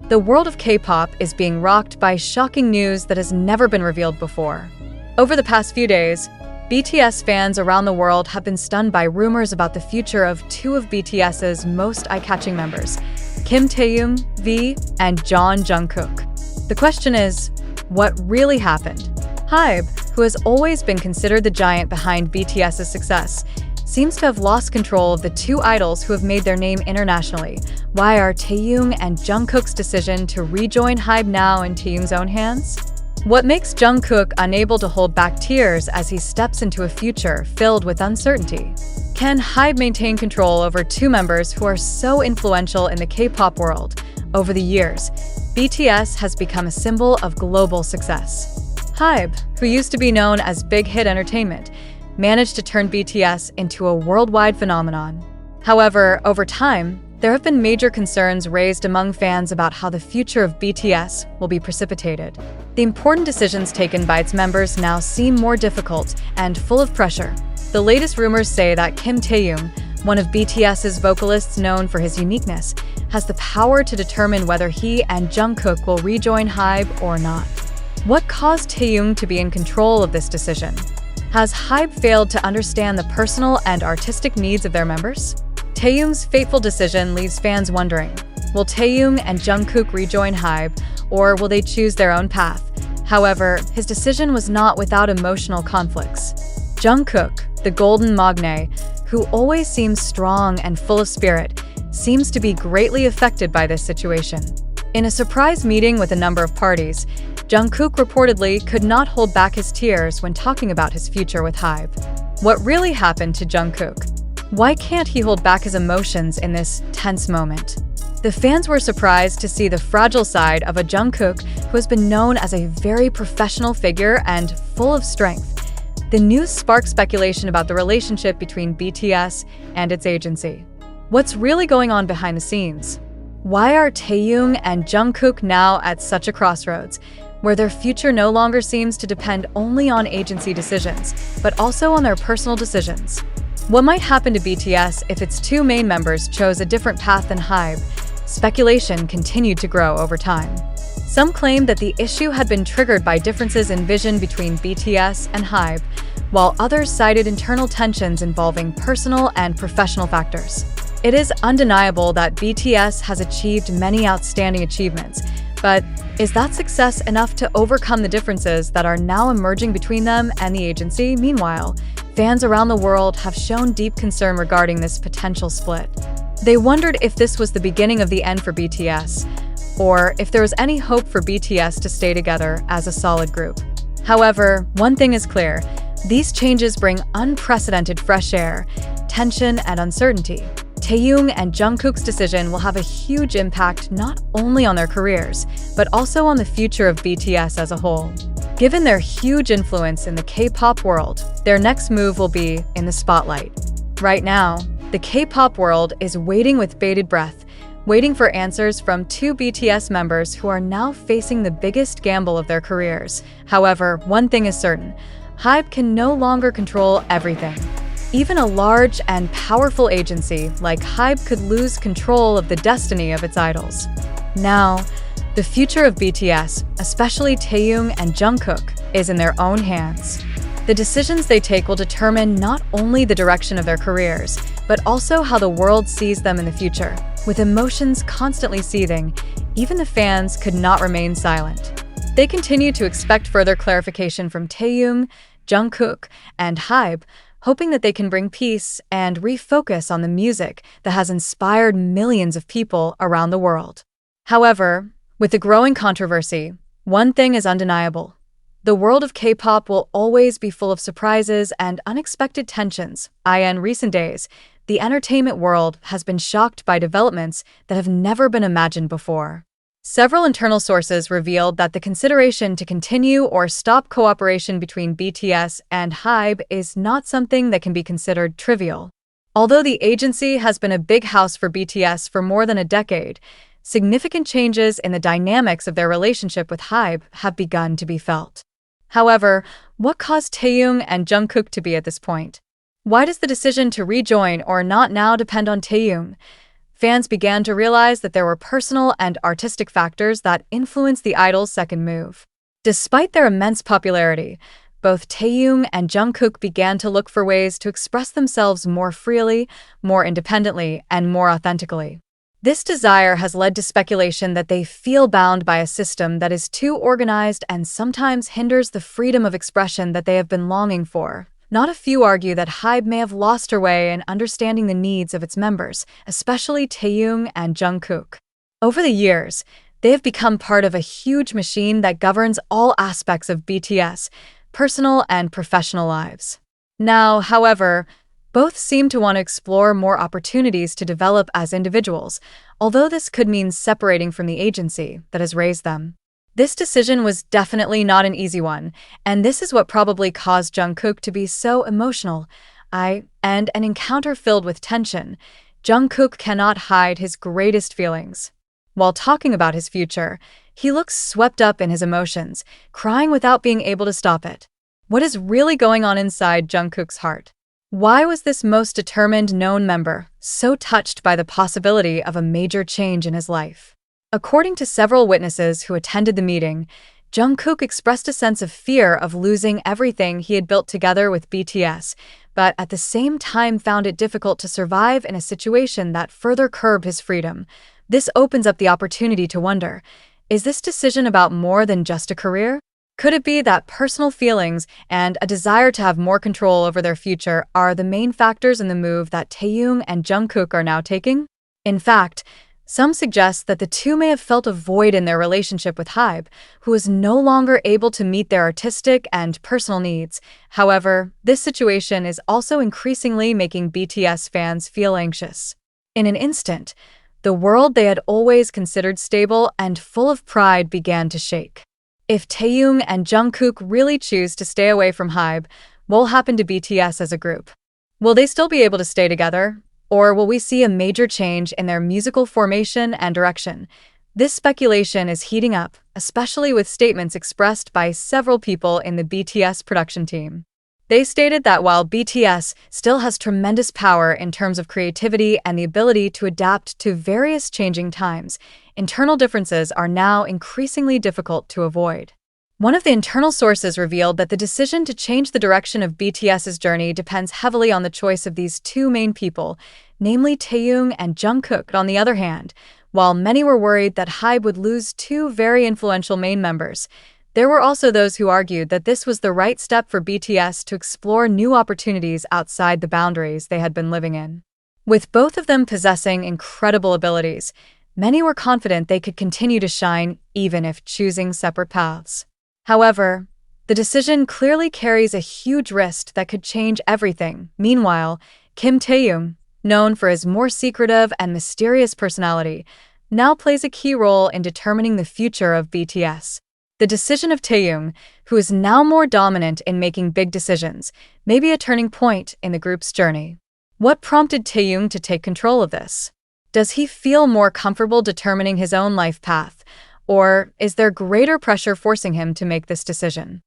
The world of K-pop is being rocked by shocking news that has never been revealed before. Over the past few days, BTS fans around the world have been stunned by rumors about the future of two of BTS's most eye-catching members, Kim Taehyung, V, and Jungkook. The question is, what really happened? HYBE, who has always been considered the giant behind BTS's success, seems to have lost control of the two idols who have made their name internationally. Why are Taehyung and Jungkook's decision to rejoin HYBE now in Taehyung's own hands? What makes Jungkook unable to hold back tears as he steps into a future filled with uncertainty? Can HYBE maintain control over two members who are so influential in the K-pop world? Over the years, BTS has become a symbol of global success. HYBE, who used to be known as Big Hit Entertainment, managed to turn BTS into a worldwide phenomenon. However, over time, there have been major concerns raised among fans about how the future of BTS will be precipitated. The important decisions taken by its members now seem more difficult and full of pressure. The latest rumors say that Kim Taehyung, one of BTS's vocalists known for his uniqueness, has the power to determine whether he and Jungkook will rejoin HYBE or not. What caused Taehyung to be in control of this decision? Has HYBE failed to understand the personal and artistic needs of their members? Taehyung's fateful decision leaves fans wondering, will Taehyung and Jungkook rejoin HYBE, or will they choose their own path? However, his decision was not without emotional conflicts. Jungkook, the golden magne, who always seems strong and full of spirit, seems to be greatly affected by this situation. In a surprise meeting with a number of parties, Jungkook reportedly could not hold back his tears when talking about his future with HYBE. What really happened to Jungkook? Why can't he hold back his emotions in this tense moment? The fans were surprised to see the fragile side of a Jungkook who has been known as a very professional figure and full of strength. The news sparked speculation about the relationship between BTS and its agency. What's really going on behind the scenes? Why are Taehyung and Jungkook now at such a crossroads, where their future no longer seems to depend only on agency decisions, but also on their personal decisions? What might happen to BTS if its two main members chose a different path than HYBE? Speculation continued to grow over time. Some claimed that the issue had been triggered by differences in vision between BTS and HYBE, while others cited internal tensions involving personal and professional factors. It is undeniable that BTS has achieved many outstanding achievements, but is that success enough to overcome the differences that are now emerging between them and the agency? Meanwhile, fans around the world have shown deep concern regarding this potential split. They wondered if this was the beginning of the end for BTS, or if there was any hope for BTS to stay together as a solid group. However, one thing is clear: these changes bring unprecedented fresh air, tension, and uncertainty. Taehyung and Jungkook's decision will have a huge impact not only on their careers, but also on the future of BTS as a whole. Given their huge influence in the K-pop world, their next move will be in the spotlight. Right now, the K-pop world is waiting with bated breath, waiting for answers from two BTS members who are now facing the biggest gamble of their careers. However, one thing is certain: HYBE can no longer control everything. Even a large and powerful agency like HYBE could lose control of the destiny of its idols. Now, the future of BTS, especially Taehyung and Jungkook, is in their own hands. The decisions they take will determine not only the direction of their careers, but also how the world sees them in the future. With emotions constantly seething, even the fans could not remain silent. They continue to expect further clarification from Taehyung, Jungkook, and HYBE, hoping that they can bring peace and refocus on the music that has inspired millions of people around the world. However, with the growing controversy, one thing is undeniable: the world of K-pop will always be full of surprises and unexpected tensions. In recent days, the entertainment world has been shocked by developments that have never been imagined before. Several internal sources revealed that the consideration to continue or stop cooperation between BTS and HYBE is not something that can be considered trivial. Although the agency has been a big house for BTS for more than a decade, significant changes in the dynamics of their relationship with HYBE have begun to be felt. However, what caused Taehyung and Jungkook to be at this point? Why does the decision to rejoin or not now depend on Taehyung? Fans began to realize that there were personal and artistic factors that influenced the idol's second move. Despite their immense popularity, both Taehyung and Jungkook began to look for ways to express themselves more freely, more independently, and more authentically. This desire has led to speculation that they feel bound by a system that is too organized and sometimes hinders the freedom of expression that they have been longing for. Not a few argue that HYBE may have lost her way in understanding the needs of its members, especially Taehyung and Jungkook. Over the years, they have become part of a huge machine that governs all aspects of BTS, personal and professional lives. Now, however, both seem to want to explore more opportunities to develop as individuals, although this could mean separating from the agency that has raised them. This decision was definitely not an easy one, and this is what probably caused Jungkook to be so emotional. And an encounter filled with tension. Jungkook cannot hide his greatest feelings. While talking about his future, he looks swept up in his emotions, crying without being able to stop it. What is really going on inside Jungkook's heart? Why was this most determined known member so touched by the possibility of a major change in his life? According to several witnesses who attended the meeting, Jungkook expressed a sense of fear of losing everything he had built together with BTS, but at the same time found it difficult to survive in a situation that further curbed his freedom. This opens up the opportunity to wonder, is this decision about more than just a career? Could it be that personal feelings and a desire to have more control over their future are the main factors in the move that Taehyung and Jungkook are now taking? In fact, some suggest that the two may have felt a void in their relationship with HYBE, who is no longer able to meet their artistic and personal needs. However, this situation is also increasingly making BTS fans feel anxious. In an instant, the world they had always considered stable and full of pride began to shake. If Taehyung and Jungkook really choose to stay away from HYBE, what will happen to BTS as a group? Will they still be able to stay together? Or will we see a major change in their musical formation and direction? This speculation is heating up, especially with statements expressed by several people in the BTS production team. They stated that while BTS still has tremendous power in terms of creativity and the ability to adapt to various changing times, internal differences are now increasingly difficult to avoid. One of the internal sources revealed that the decision to change the direction of BTS's journey depends heavily on the choice of these two main people, namely Taehyung and Jungkook. On the other hand, while many were worried that HYBE would lose two very influential main members, there were also those who argued that this was the right step for BTS to explore new opportunities outside the boundaries they had been living in. With both of them possessing incredible abilities, many were confident they could continue to shine even if choosing separate paths. However, the decision clearly carries a huge risk that could change everything. Meanwhile, Kim Taehyung, known for his more secretive and mysterious personality, now plays a key role in determining the future of BTS. The decision of Taehyung, who is now more dominant in making big decisions, may be a turning point in the group's journey. What prompted Taehyung to take control of this? Does he feel more comfortable determining his own life path, or is there greater pressure forcing him to make this decision?